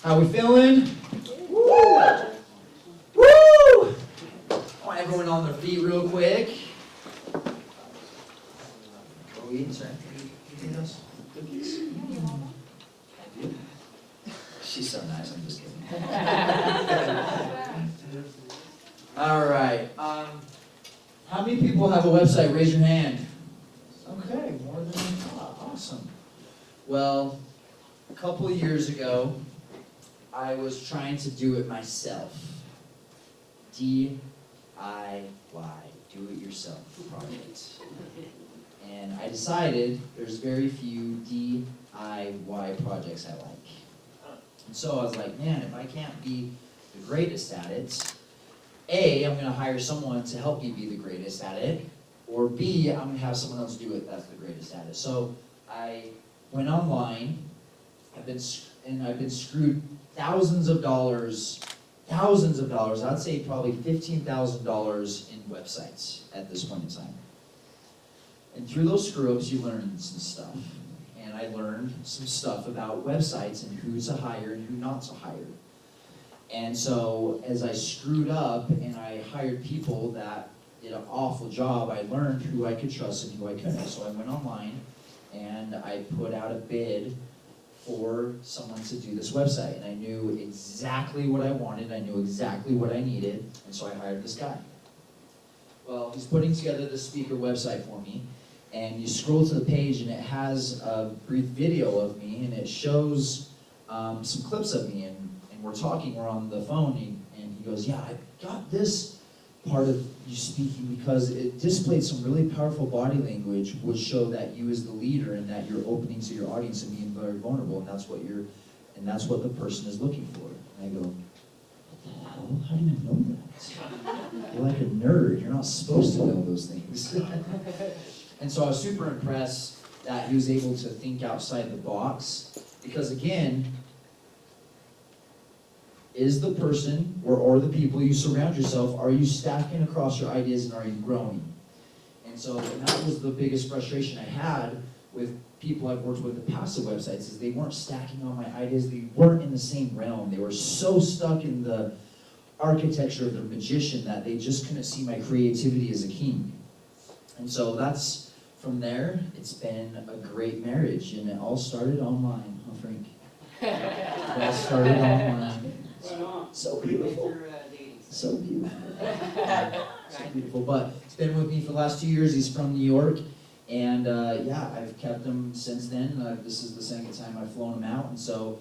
How we feeling? Woo! Woo! I want everyone on their feet real quick. Go eat, sir. Eating those cookies? She's so nice, I'm just kidding. All right. How many people have a website? Raise your hand. Okay, more than I thought. Awesome. Well, a couple of years ago, I was trying to do it myself. DIY, do-it-yourself project. And I decided there's very few DIY projects I like. And so I was like, man, if I can't be the greatest at it, A, I'm going to hire someone to help me be the greatest at it, or B, I'm going to have someone else do it that's the greatest at it. So I went online, I've been screwed thousands of dollars, I'd say probably $15,000 in websites at this point in time. And through those screw-ups, you learn some stuff. And I learned some stuff about websites and who to hire and who not to hire. And so as I screwed up and I hired people that did an awful job, I learned who I could trust and who I couldn't. So I went online and I put out a bid for someone to do this website. And I knew exactly what I wanted, I knew exactly what I needed, and so I hired this guy. Well, he's putting together this speaker website for me, and you scroll to the page and it has a brief video of me, and it shows some clips of me, and we're talking, we're on the phone, and he goes, yeah, I got this part of you speaking because it displayed some really powerful body language, which show that you as the leader and that you're opening to your audience and being very vulnerable, and that's what the person is looking for. And I go, what the hell? How do you know that? You're like a nerd. You're not supposed to know those things. And so I was super impressed that he was able to think outside the box, because again, is the person or the people you surround yourself, are you stacking across your ideas and are you growing? And so that was the biggest frustration I had with people I've worked with the passive websites, is they weren't stacking on my ideas, they weren't in the same realm. They were so stuck in the architecture of the magician that they just couldn't see my creativity as a king. And so that's, from there, it's been a great marriage, and it all started online, huh, Frank? It all started online. So beautiful. So beautiful. So beautiful. But it's been with me for the last 2 years. He's from New York. And yeah, I've kept him since then. This is the second time I've flown him out. And so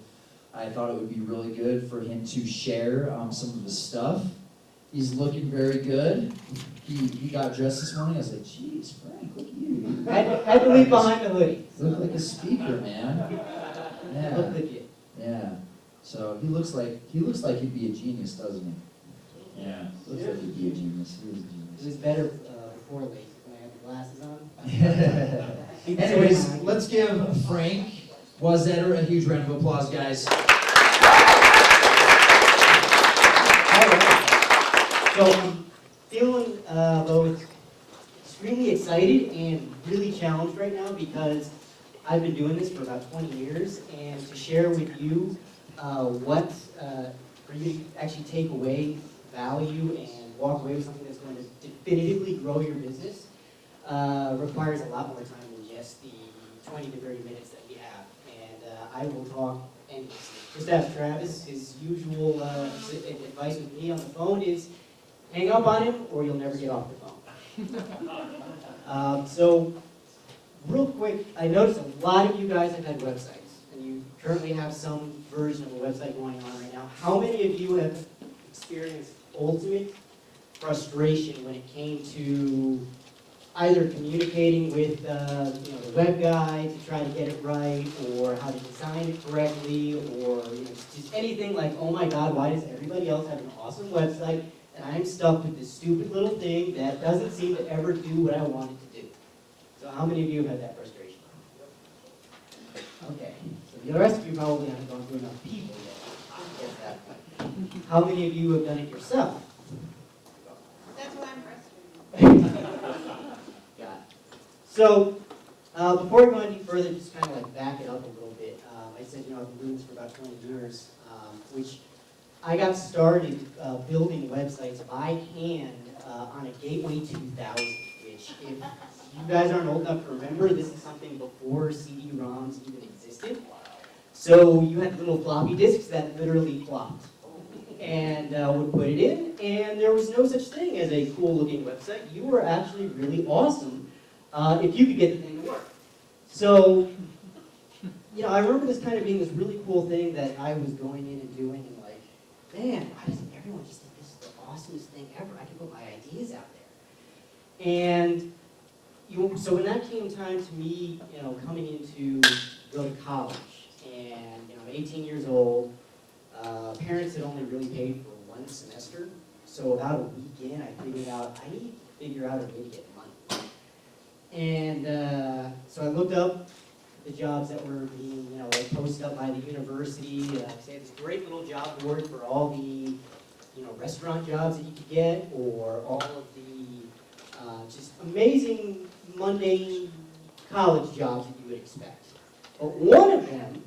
I thought it would be really good for him to share some of his stuff. He's looking very good. He got dressed this morning. I was like, geez, Frank, look at you. I had to leave behind the hoodie. You look like a speaker, man. Yeah. Look at you. Yeah. So he looks like he'd be a genius, doesn't he? Yeah. Looks like he'd be a genius. He is a genius. It was better before late when I had the glasses on. Anyways, let's give Frank Wazeter a huge round of applause, guys. So I'm feeling both extremely excited and really challenged right now, because I've been doing this for about 20 years, and to share with you what for you to actually take away value and walk away with something that's going to definitively grow your business requires a lot more time than just the 20 to 30 minutes that we have. And I will talk endlessly. Just ask Travis. His usual advice with me on the phone is hang up on him or you'll never get off the phone. So real quick, I noticed a lot of you guys have had websites, and you currently have some version of a website going on right now. How many of you have experienced ultimate frustration when it came to either communicating with the web guy to try to get it right, or how to design it correctly, or just anything like, oh my God, why does everybody else have an awesome website and I'm stuck with this stupid little thing that doesn't seem to ever do what I want it to do? So how many of you have had that frustration? Okay, so the rest of you probably haven't gone through enough people yet to get that. How many of you have done it yourself? That's why I'm frustrated. Got it. So, before we go any further, just kind of like back it up a little bit. I said, I've been doing this for about 20 years. I got started building websites by hand on a Gateway 2000, which if you guys aren't old enough to remember, this is something before CD-ROMs even existed. So you had little floppy disks that literally flopped. And would put it in, and there was no such thing as a cool-looking website. You were actually really awesome if you could get the thing to work. So, you know, I remember this kind of being this really cool thing that I was going in and doing, and like, man, why doesn't everyone just think this is the awesomest thing ever? I can put my ideas out there. And so when that came time to me, you know, coming into go to college, and you know, I'm 18 years old. Parents had only really paid for 1 semester, so about a week in, I figured out I need to figure out a way to get money. And so I looked up the jobs that were being, you know, like posted up by the university. They had this great little job board for all the, you know, restaurant jobs that you could get, or all of the just amazing, mundane college jobs that you would expect. But one of them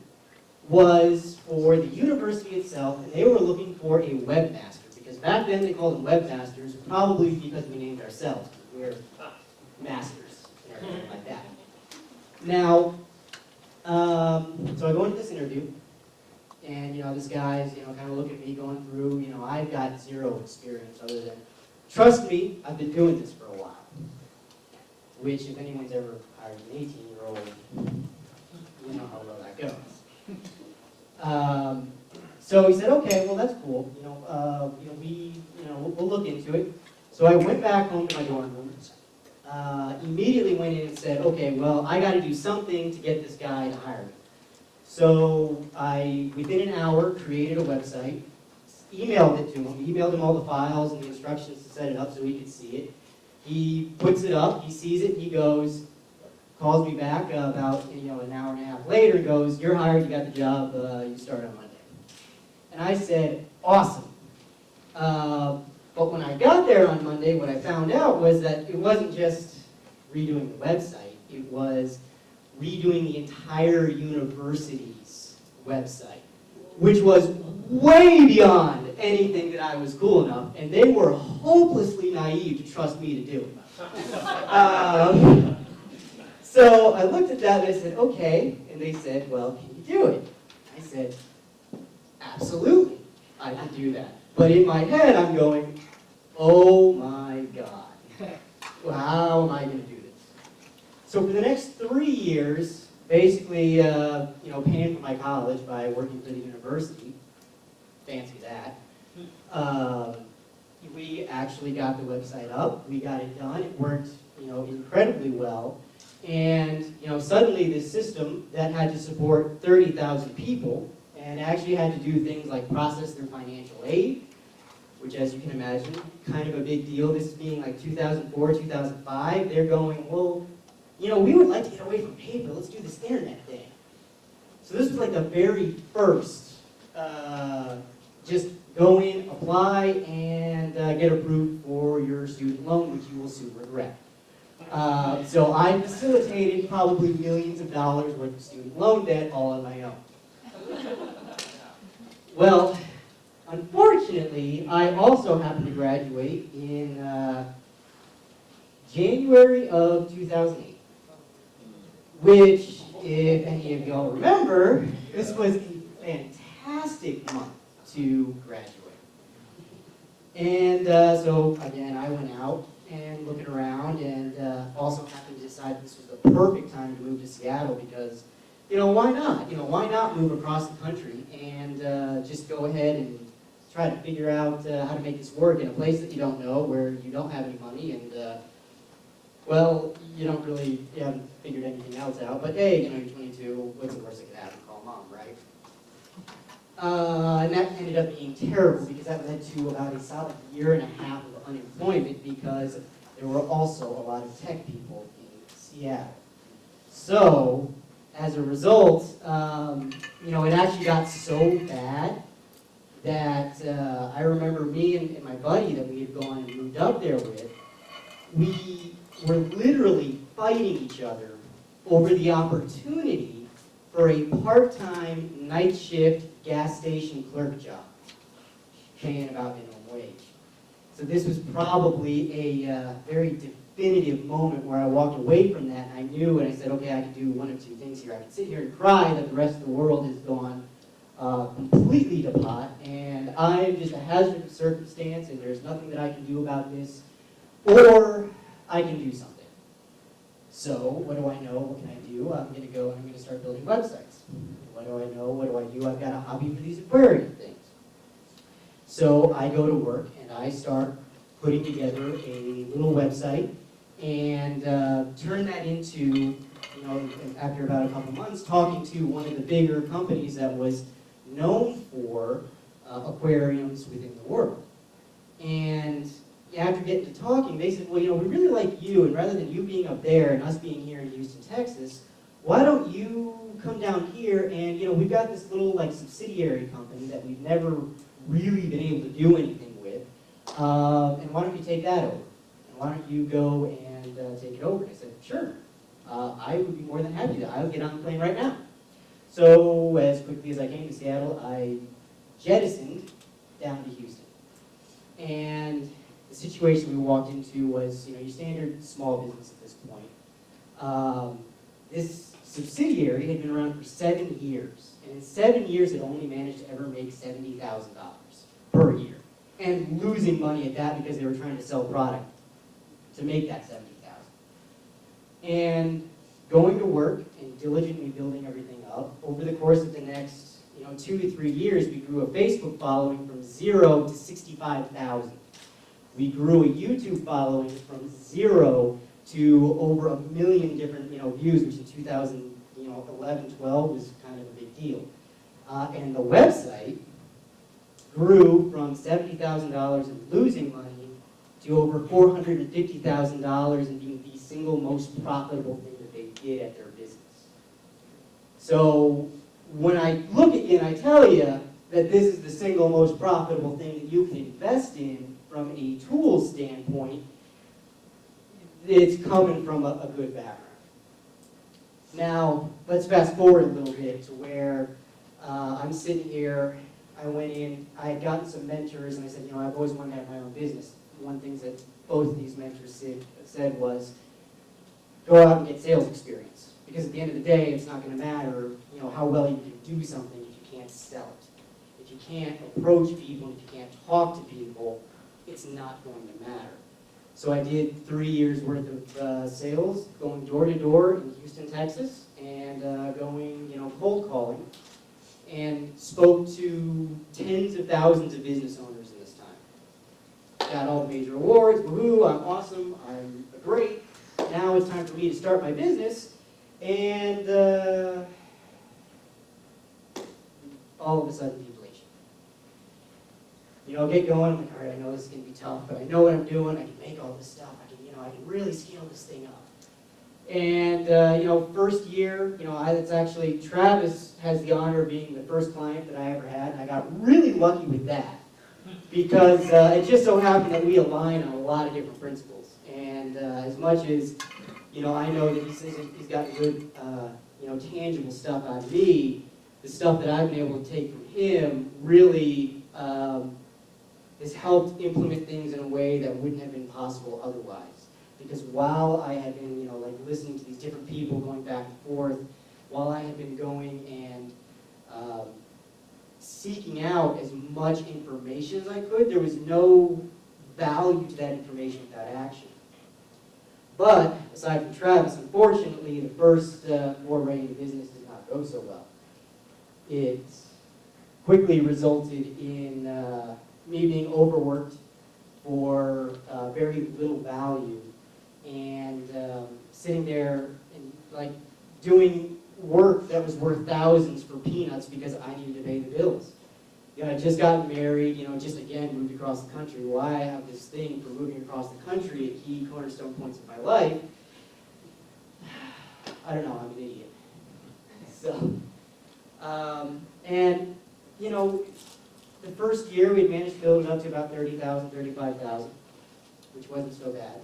was for the university itself, and they were looking for a webmaster, because back then they called them webmasters, probably because we named ourselves. We're masters and everything like that. Now, so I go into this interview, and you know, this guy's, you know, kind of look at me going through, you know, I've got zero experience other than, trust me, I've been doing this for a while. Which, if anyone's ever hired an 18-year-old, you know how well that goes. So he said, okay, well that's cool. We'll look into it. So I went back home to my dorm room. Immediately went in and said, okay, well I got to do something to get this guy to hire me. So I, within an hour, created a website, emailed it to him, emailed him all the files and the instructions to set it up so he could see it. He puts it up, he sees it, he goes, calls me back about an hour and a half later, goes, you're hired, you got the job, you start on Monday. And I said, awesome. But when I got there on Monday, what I found out was that it wasn't just redoing the website, it was redoing the entire university's website, which was way beyond anything that I was cool enough, and they were hopelessly naive to trust me to do it. So I looked at that and I said, okay, and they said, well, can you do it? I said, absolutely, I can do that. But in my head, I'm going, oh my God, how am I going to do this? So for the next 3 years, basically, paying for my college by working for the university, fancy that, we actually got the website up, we got it done, it worked, incredibly well. And suddenly this system that had to support 30,000 people and actually had to do things like process their financial aid, which as you can imagine, kind of a big deal. This being like 2004, 2005, they're going, well, we would like to get away from paper, let's do this internet thing. So this was like the very first, just go in, apply, and get approved for your student loan, which you will soon regret. So I facilitated probably millions of dollars worth of student loan debt all on my own. Well, unfortunately, I also happened to graduate in January of 2008, which, if any of y'all remember, this was a fantastic month to graduate. And so, again, I went out and looking around, and also happened to decide this was the perfect time to move to Seattle because, why not? Why not move across the country and just go ahead and try to figure out how to make this work in a place that you don't know, where you don't have any money, and well, you haven't figured anything else out. But hey, you're 22. What's the worst that could happen? Call mom, right? And that ended up being terrible because that led to about a solid year and a half of unemployment because there were also a lot of tech people in Seattle. So, as a result, it actually got so bad that I remember me and my buddy that we had gone and moved up there with, we were literally fighting each other over the opportunity for a part-time night shift gas station clerk job. paying about minimum wage. So this was probably a very definitive moment where I walked away from that and I knew, and I said, okay, I can do one of two things here. I can sit here and cry that the rest of the world has gone completely to pot, and I'm just a hazard of circumstance and there's nothing that I can do about this, or I can do something. So what do I know? What can I do? I'm going to go and I'm going to start building websites. What do I know? What do I do? I've got a hobby for these aquarium things. So I go to work and I start putting together a little website and turn that into, after about a couple months, talking to one of the bigger companies that was known for aquariums within the world. And after getting to talking, they said, well, we really like you, and rather than you being up there and us being here in Houston, Texas, why don't you come down here and, we've got this little subsidiary company that we've never really been able to do anything with, and why don't you take that over? And why don't you go and take it over? And I said, sure, I would be more than happy to. I would get on the plane right now. So as quickly as I came to Seattle, I jettisoned down to Houston. And the situation we walked into was, your standard small business at this point. This subsidiary had been around for 7 years. And in 7 years, it only managed to ever make $70,000 per year. And losing money at that because they were trying to sell product to make that $70,000. And going to work and diligently building everything up, over the course of the next 2 to 3 years, we grew a Facebook following from 0 to 65,000. We grew a YouTube following from 0 to over 1 million different views, which in 2011, 12 was kind of a big deal. And the website grew from $70,000 and losing money to over $450,000 and being the single most profitable thing that they did at their business. So when I look at you and I tell you that this is the single most profitable thing that you can invest in from a tool standpoint, it's coming from a good background. Now, let's fast forward a little bit to where I'm sitting here. I went in, I had gotten some mentors, and I said, I've always wanted to have my own business. One thing that both of these mentors said was, go out and get sales experience. Because at the end of the day, it's not going to matter, how well you can do something if you can't sell it. If you can't approach people, if you can't talk to people, it's not going to matter. So I did 3 years worth of sales, going door to door in Houston, Texas, and going, cold calling, and spoke to tens of thousands of business owners in this time. Got all the major awards, woohoo, I'm awesome, I'm great. Now it's time for me to start my business, and all of a sudden, deflation. Get going, I'm like, all right, I know this is going to be tough, but I know what I'm doing, I can make all this stuff, I can really scale this thing up. And, first year, it's actually, Travis has the honor of being the first client that I ever had, and I got really lucky with that. Because it just so happened that we align on a lot of different principles. And as much as, I know that he's got good, tangible stuff out of me, the stuff that I've been able to take from him really has helped implement things in a way that wouldn't have been possible otherwise. Because while I had been, listening to these different people going back and forth, while I had been going and seeking out as much information as I could, there was no value to that information without action. But, aside from Travis, unfortunately, the first foray into business did not go so well. It quickly resulted in me being overworked for very little value, and sitting there and doing work that was worth thousands for peanuts because I needed to pay the bills. I just got married, just again moved across the country. Why I have this thing for moving across the country at key cornerstone points in my life, I don't know, I'm an idiot. So, and the first year we managed to build it up to about 30,000, 35,000, which wasn't so bad.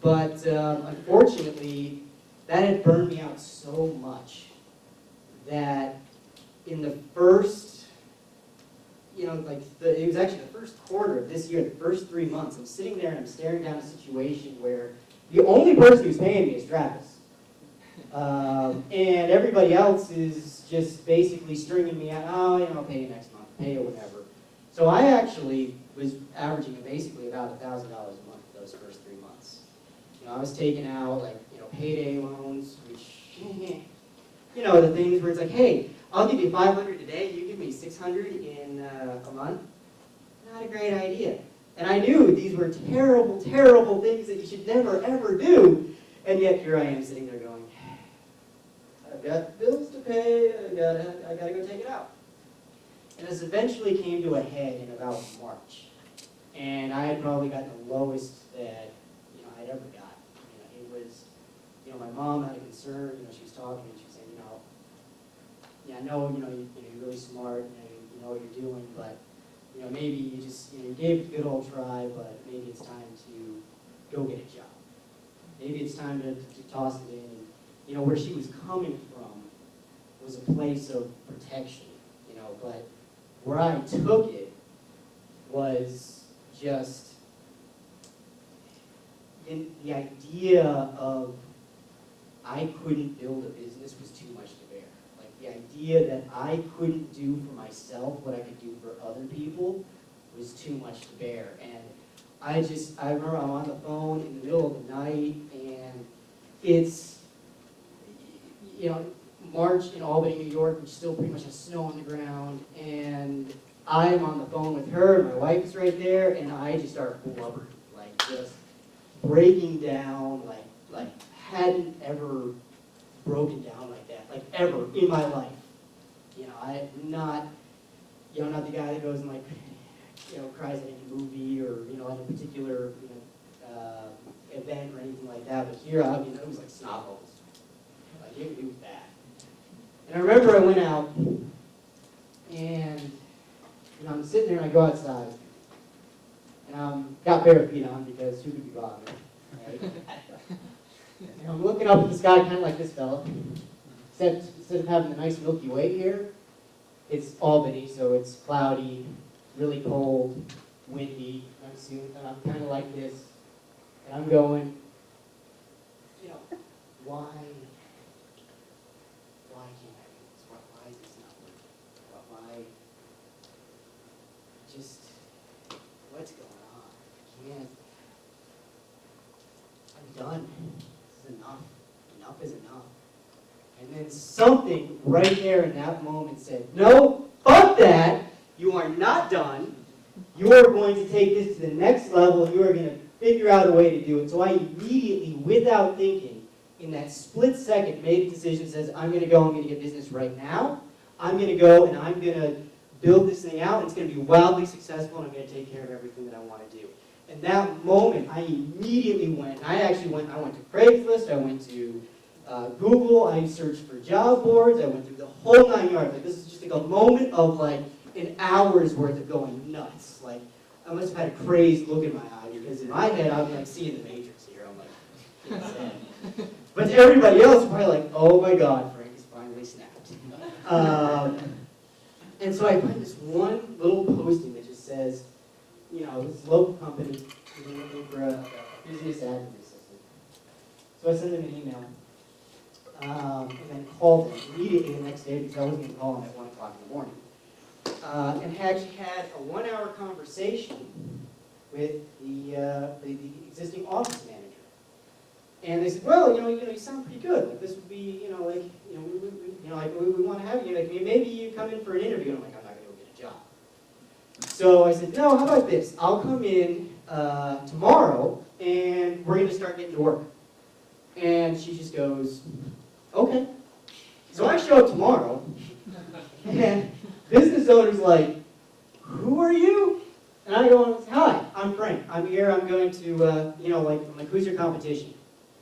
But unfortunately, that had burned me out so much that in the first, it was actually the first quarter of this year, the first 3 months, I'm sitting there and I'm staring down a situation where the only person who's paying me is Travis. And everybody else is just basically stringing me out, oh, I'll pay you next month, pay you whatever. So I actually was averaging basically about $1,000 a month those first 3 months. I was taking out payday loans, which, the things where it's like, hey, I'll give you $500 today, you give me $600 in a month. Not a great idea. And I knew these were terrible, terrible things that you should never, ever do. And yet here I am sitting there going, I've got bills to pay, I gotta go take it out. And this eventually came to a head in about March. And I had probably gotten the lowest that I'd ever got. It was, my mom had a concern, she was talking and she was saying, yeah, I know, you're really smart, you know what you're doing, but, maybe you just, you gave it a good old try, but maybe it's time to go get a job. Maybe it's time to toss it in. And, where she was coming from was a place of protection, but where I took it was just in the idea of I couldn't build a business was too much to bear. Like the idea that I couldn't do for myself what I could do for other people was too much to bear. And I remember I'm on the phone in the middle of the night and it's, March in Albany, New York, which still pretty much has snow on the ground, and I'm on the phone with her, and my wife is right there, and I just start blubbering, just breaking down, like hadn't ever broken down like that, ever in my life. I'm not, not the guy that goes and cries at any movie or at a particular event or anything like that. But here, it was like snot holes. It was bad. And I remember I went out and I'm sitting there and I go outside and got bare feet on because who could be bothered, right? And I'm looking up at the sky kind of like this fella. Instead of having the nice Milky Way here, it's Albany, so it's cloudy, really cold, windy. And I'm kind of like this. And I'm going, why can't I do this? Why is this not working? Why? Just, what's going on? I can't. I'm done. This is enough. Enough is enough. And then something right there in that moment said, no, fuck that. You are not done. You are going to take this to the next level. You are going to figure out a way to do it. So I immediately, without thinking, in that split second, made a decision that says, I'm going to go, I'm going to get business right now. I'm going to go and I'm going to build this thing out. And it's going to be wildly successful and I'm going to take care of everything that I want to do. And that moment, I immediately went. I went to Craigslist. I went to Google. I searched for job boards. I went through the whole 9 yards. This is just a moment of an hour's worth of going nuts. I must have had a crazed look in my eye because in my head, I'm seeing the Matrix here. I'm insane. But to everybody else, probably oh my God, Frank has finally snapped. And so I put this one little posting that just says, this local company is looking for a business admin assistant. So I sent them an email and then called them immediately the next day because I wasn't going to call them at 1 o'clock in the morning. And actually had a 1 hour conversation with the existing office manager. And they said, well, you sound pretty good. This would be, we want to have you. Maybe you come in for an interview. And I'm like, I'm not going to go get a job. So I said, no, how about this? I'll come in tomorrow, and we're going to start getting to work. And she just goes, okay. So I show up tomorrow, and business owner's like, who are you? And I go, hi, I'm Frank. I'm here. I'm going to, I'm like, who's your competition?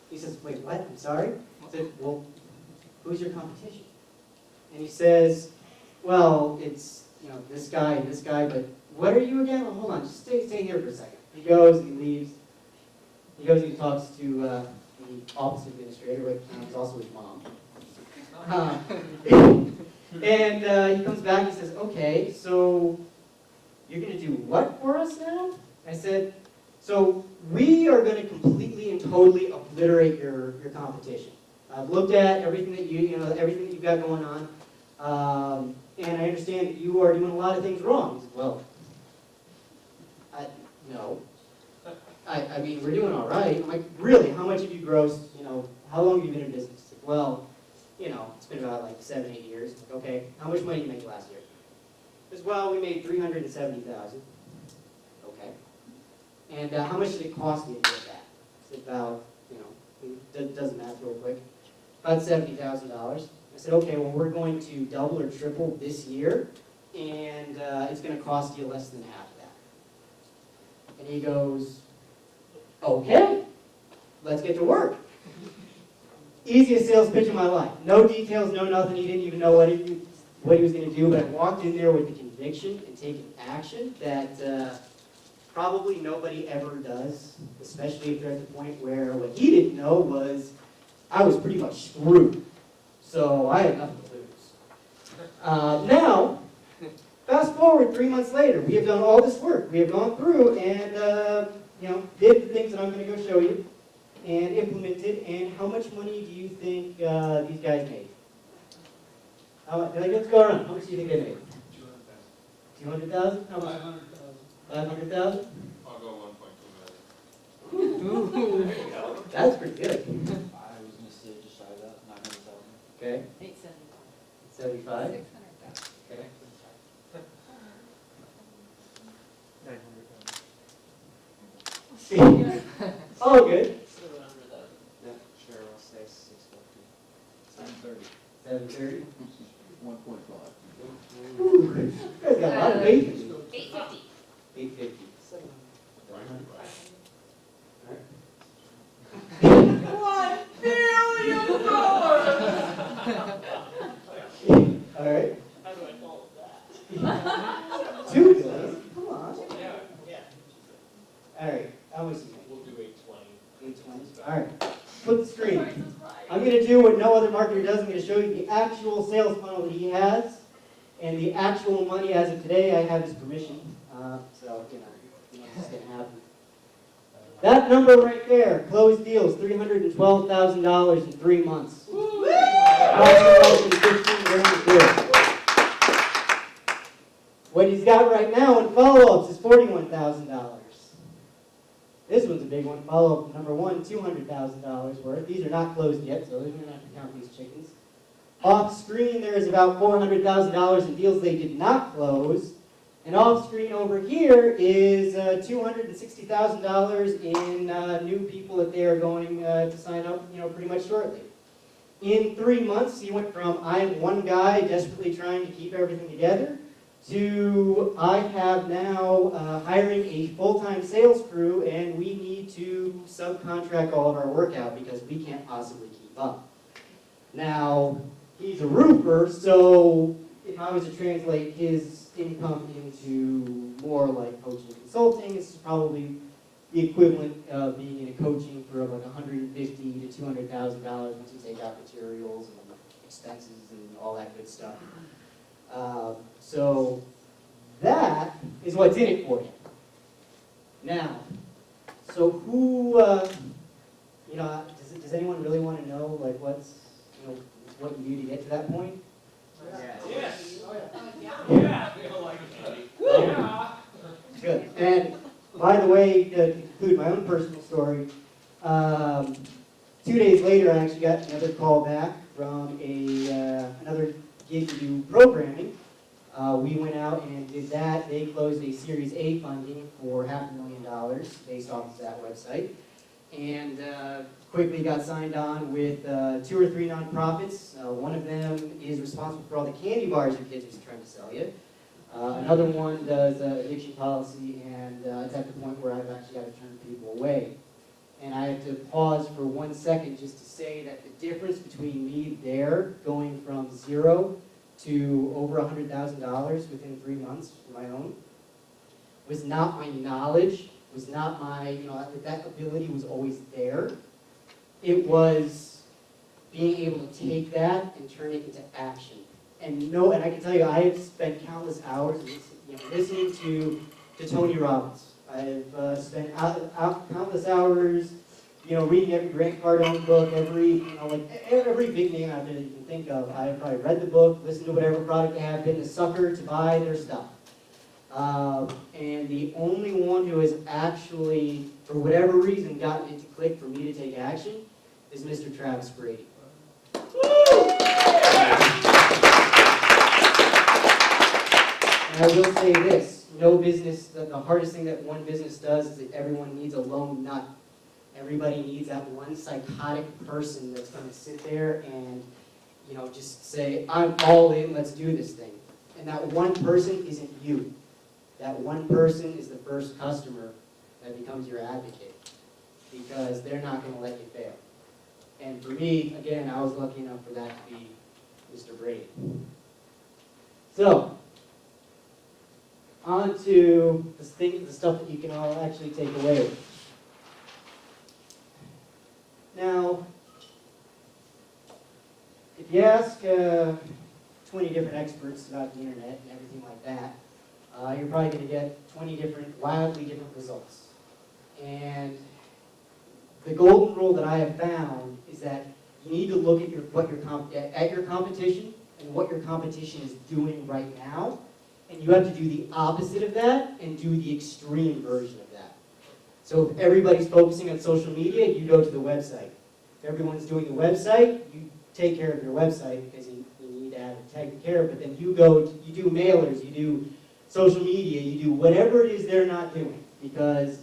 He says, wait, what? I'm sorry? I said, well, who's your competition? And he says, well, it's, this guy and this guy, but what are you again? Well, hold on, just stay here for a second. He goes and he leaves. He goes and he talks to the office administrator, which is also his mom. And he comes back and says, okay, so us now? I said, so we are going to completely and totally obliterate your competition. I've looked at everything that everything that you've got going on, and I understand that you are doing a lot of things wrong. He said, well, no. I mean, we're doing all right. I'm like, really? How much have you grossed? How long have you been in business? He said, well, it's been about like 7, 8 years. I'm like, okay. How much money did you make last year? He says, well, we made $370,000. Okay. And how much did it cost you to get that? It's about, doesn't math real quick, about $70,000. I said, okay, well, we're going to double or triple this year, and it's going to cost you less than half of that. And he goes, okay, let's get to work. Easiest sales pitch of my life. No details, no nothing. He didn't even know what he was going to do, but I walked in there with the conviction and taking action that probably nobody ever does, especially if they're at the point where what he didn't know was I was pretty much screwed. So I had nothing to lose. Now, fast forward 3 months later, we have done all this work. We have gone through and did the things that I'm going to go show you and implemented. And how much money do you think these guys made? Let's go around. How much do you think they made? 200,000. How much? 500,000. I'll go 1.2 million. There you go. That's pretty good. I was gonna say just shy of that, 900,000. Okay. 75. 600,000. Okay. 900,000. All good. 700,000. Yeah, sure, I'll say 650. 730. 730. 1.5. Ooh, you guys got a lot of faith in me. 850. 850. $1 billion. All right. How do I follow that? 2 billion. Come on. Yeah. All right. How much do you make? We'll do 820. 820. All right. Flip the screen. I'm going to do what no other marketer does. I'm going to show you the actual sales funnel that he has, and the actual money as of today. I have his permission, so it's going to happen. That number right there, closed deals, $312,000 in 3 months. What he's got right now in follow-ups is $41,000. This one's a big one. Follow-up number 1, $200,000 worth. These are not closed yet, so we're going to have to count these chickens. Off screen, there is about $400,000 in deals they did not close. And off screen over here is $260,000 in new people that they are going to sign up, pretty much shortly. In 3 months, he went from I am one guy desperately trying to keep everything together to I have now hiring a full-time sales crew, and we need to subcontract all of our work out because we can't possibly keep up. Now, he's a roofer, so if I was to translate his income into more like coaching and consulting, this is probably the equivalent of being in a coaching for like $150,000 to $200,000 once you take out materials and expenses and all that good stuff. So that is what's in it for you. Now, so who, does anyone really want to know like what you do to get to that point? Yes. Oh, yeah. Yeah. Yeah. Good. And by the way, to conclude my own personal story, 2 days later I actually got another call back from another gig to do programming. We went out and did that. They closed a Series A funding for $500,000 based off of that website. And quickly got signed on with 2 or 3 nonprofits. One of them is responsible for all the candy bars your kids are trying to sell you. Another one does addiction policy, and it's at the point where I've actually got to turn people away. And I have to pause for 1 second just to say that the difference between me there going from 0 to over $100,000 within 3 months for my own was not my knowledge, was not my, that ability was always there. It was being able to take that and turn it into action. And I can tell you, I have spent countless hours listening to to Tony Robbins. I've spent countless hours, reading every Grant Cardone book, every big name out there that you can think of. I've probably read the book, listened to whatever product they have, been a sucker to buy their stuff. And the only one who has actually, for whatever reason, gotten it to click for me to take action is Mr. Travis Brady. And I will say this, no business, the hardest thing that one business does is that everyone needs a lone nut. Everybody needs that one psychotic person that's going to sit there and, just say, I'm all in, let's do this thing. And that one person isn't you. That one person is the first customer that becomes your advocate, because they're not going to let you fail. And for me, again, I was lucky enough for that to be Mr. Brady. So, on to the stuff that you can all actually take away with. Now, if you ask 20 different experts about the internet and everything like that, you're probably going to get 20 wildly different results. And the golden rule that I have found is that you need to look at your competition and what your competition is doing right now, and you have to do the opposite of that and do the extreme version of that. So if everybody's focusing on social media, you go to the website. If everyone's doing the website, you take care of your website because you need to have it taken care of, but then you do mailers, you do social media, you do whatever it is they're not doing, because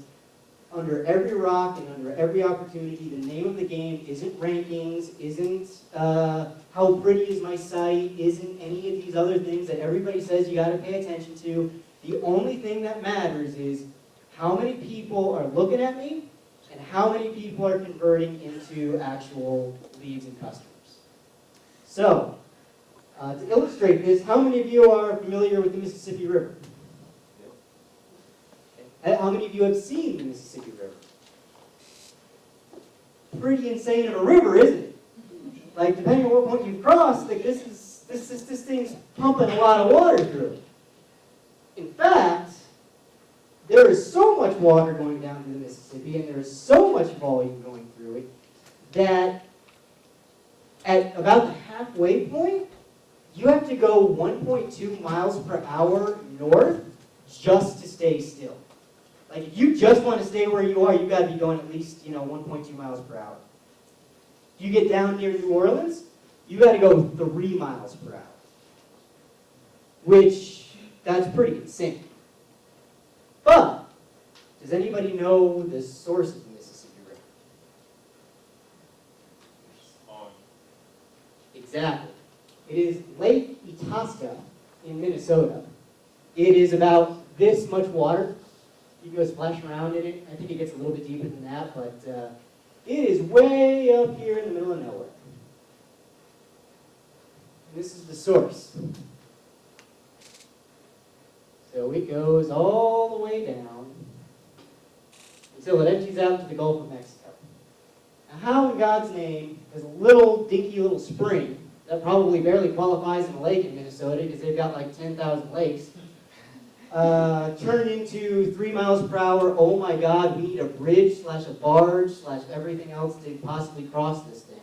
under every rock and under every opportunity, the name of the game isn't rankings, isn't how pretty is my site, isn't any of these other things that everybody says you got to pay attention to. The only thing that matters is how many people are looking at me and how many people are converting into actual leads and customers. So, to illustrate this, how many of you are familiar with the Mississippi River? How many of you have seen the Mississippi River? Pretty insane of a river, isn't it? Like, depending on what point you've crossed, like this thing's pumping a lot of water through it. In fact, there is so much water going down through the Mississippi, and there is so much volume going through it, that at about the halfway point, you have to go 1.2 miles per hour north just to stay still. Like, if you just want to stay where you are, you've got to be going at least, 1.2 miles per hour. If you get down near New Orleans, you've got to go 3 miles per hour. Which, that's pretty insane. But, does anybody know the source of the Mississippi River? Exactly. It is Lake Itasca in Minnesota. It is about this much water. You can go splash around in it. I think it gets a little bit deeper than that, but it is way up here in the middle of nowhere. And this is the source. So it goes all the way down until it empties out to the Gulf of Mexico. Now, how in God's name does a little dinky little spring that probably barely qualifies in a lake in Minnesota because they've got like 10,000 lakes, turn into 3 miles per hour? Oh my God, we need a bridge / a barge / everything else to possibly cross this thing.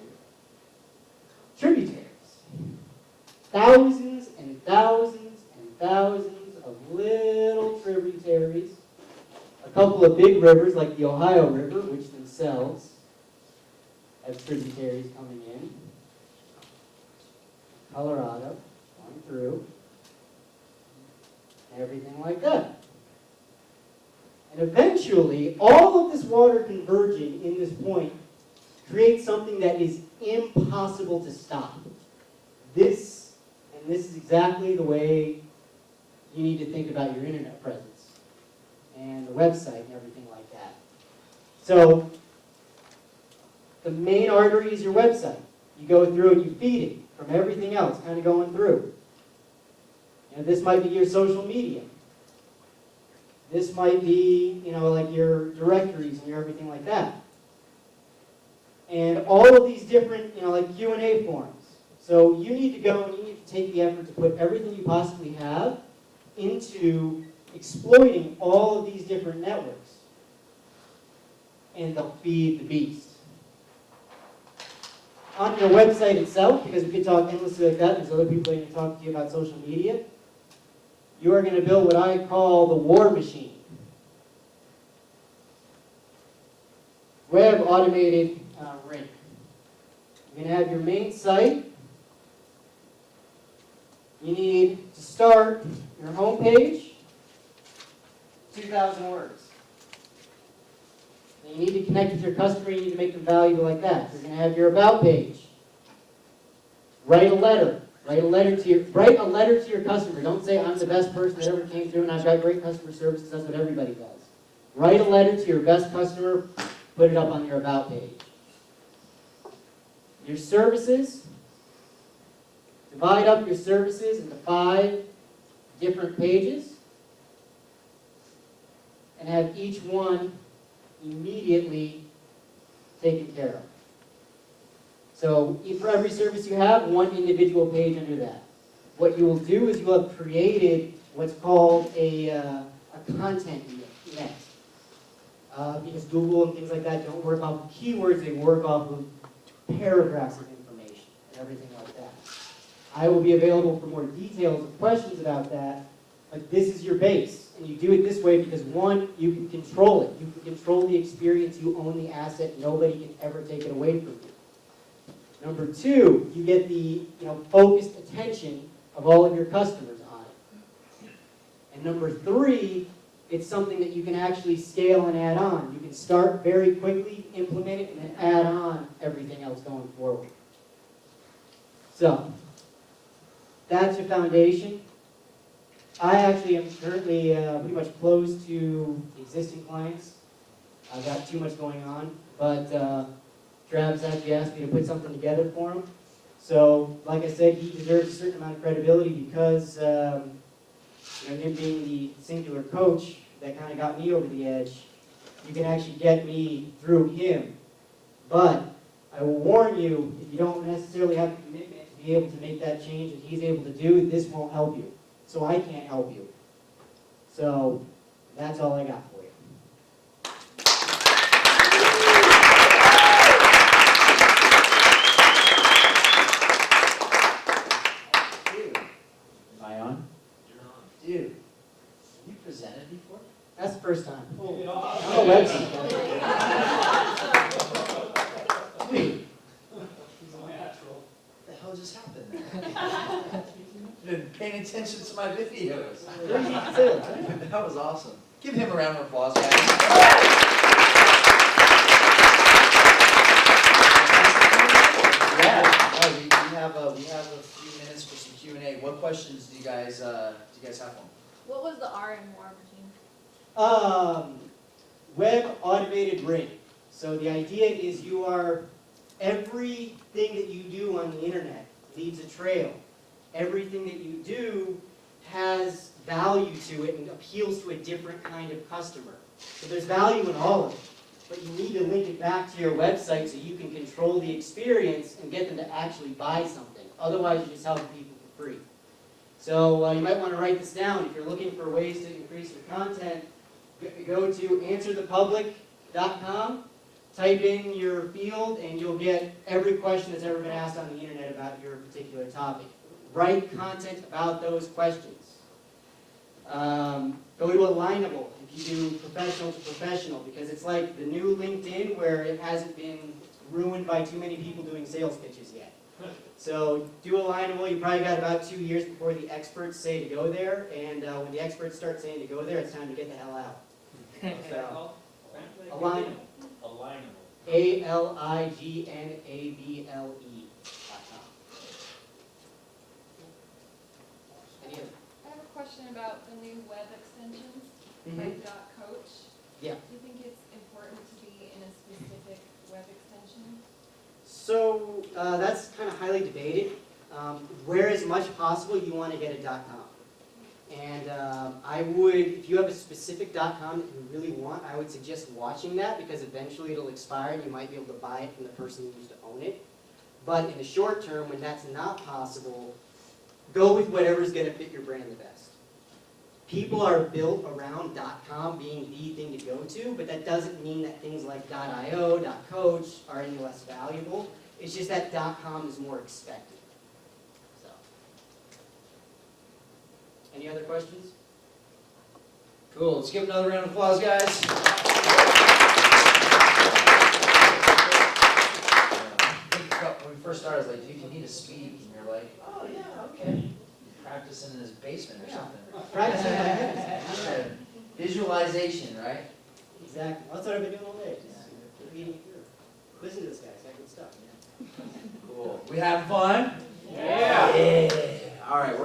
Tributaries. Thousands and thousands and thousands of little tributaries. A couple of big rivers like the Ohio River, which themselves have tributaries coming in. Colorado, going through. Everything like that. And eventually, all of this water converging in this point creates something that is impossible to stop. This is exactly the way you need to think about your internet presence and the website and everything like that. So, the main artery is your website. You go through and you feed it from everything else kind of going through. And this might be your social media. This might be, like your directories and your everything like that. And all of these different, like Q&A forums. So you need to go and you need to take the effort to put everything you possibly have into exploiting all of these different networks. And they'll feed the beast. On your website itself, because we could talk endlessly like that, there's other people that can talk to you about social media, you are going to build what I call the war machine. Web automated ring. You're going to have your main site. You need to start your home page, 2,000 words. And you need to connect with your customer, you need to make them valuable like that. You're going to have your about page. Write a letter. Write a letter to your customer. Don't say, I'm the best person that ever came through and I've got great customer service, because that's what everybody does. Write a letter to your best customer, put it up on your about page. Your services. Divide up your services into 5 different pages and have each one immediately taken care of. So for every service you have, one individual page under that. What you will do is you will have created what's called a content net. Because Google and things like that don't work off of keywords, they work off of paragraphs of information and everything like that. I will be available for more details or questions about that, but this is your base. And you do it this way because, one, you can control it. You can control the experience. You own the asset. Nobody can ever take it away from you. Number 2, you get the focused attention of all of your customers on it. And number 3, it's something that you can actually scale and add on. You can start very quickly, implement it, and then add on everything else going forward. So, that's your foundation. I actually am currently pretty much closed to existing clients. I've got too much going on, but Travis actually asked me to put something together for him. So, like I said, he deserves a certain amount of credibility because him being the singular coach that kind of got me over the edge, you can actually get me through him. But I will warn you, if you don't necessarily have the commitment to be able to make that change that he's able to do, this won't help you. So I can't help you. So that's all I got for you. Dude, am I on? You're on. Dude, have you presented before? That's the first time. Yeah. I'm a website guy. Dude, He's a natural. what the hell just happened there? Been paying attention to my videos. That was awesome. Give him a round of applause, guys. Yeah, we have a few minutes for some Q&A. What questions do you guys have for me? What was the R in war machine? Web automated ring. So the idea is everything that you do on the internet leaves a trail. Everything that you do has value to it and appeals to a different kind of customer. So there's value in all of it. But you need to link it back to your website so you can control the experience and get them to actually buy something. Otherwise, you're just helping people for free. So you might want to write this down. If you're looking for ways to increase your content, go to answerthepublic.com, type in your field, and you'll get every question that's ever been asked on the internet about your particular topic. Write content about those questions. Go to Alignable if you do professional to professional, because it's like the new LinkedIn where it hasn't been ruined by too many people doing sales pitches yet. So do Alignable. You probably got about 2 years before the experts say to go there, and when the experts start saying to go there, it's time to get the hell out. So, Alignable. Alignable. ALIGNABLE.com. Any other? I have a question about the new web extensions, Mhm. like .coach. Yeah. Do you think it's important to be in a specific web extension? So that's kind of highly debated. Where as much possible you want to get a .com. And I would, if you have a specific .com that you really want, I would suggest watching that because eventually it'll expire and you might be able to buy it from the person who used to own it. But in the short term, when that's not possible, go with whatever's going to fit your brand the best. people are built around .com being the thing to go to, but that doesn't mean that things like .io, .coach are any less valuable. It's just that .com is more expected. So, any other questions? Cool, let's give another round of applause, guys. I think when we first started, I was like, dude, you need to speak. And you're like, oh yeah, okay. Practicing in his basement or something. Practicing my Yeah. Visualization, right? Exactly. That's what I've been doing all day. Just reading it through. Listen to this guy. It's got good stuff. Cool. We having fun? Yeah. Yeah. All right.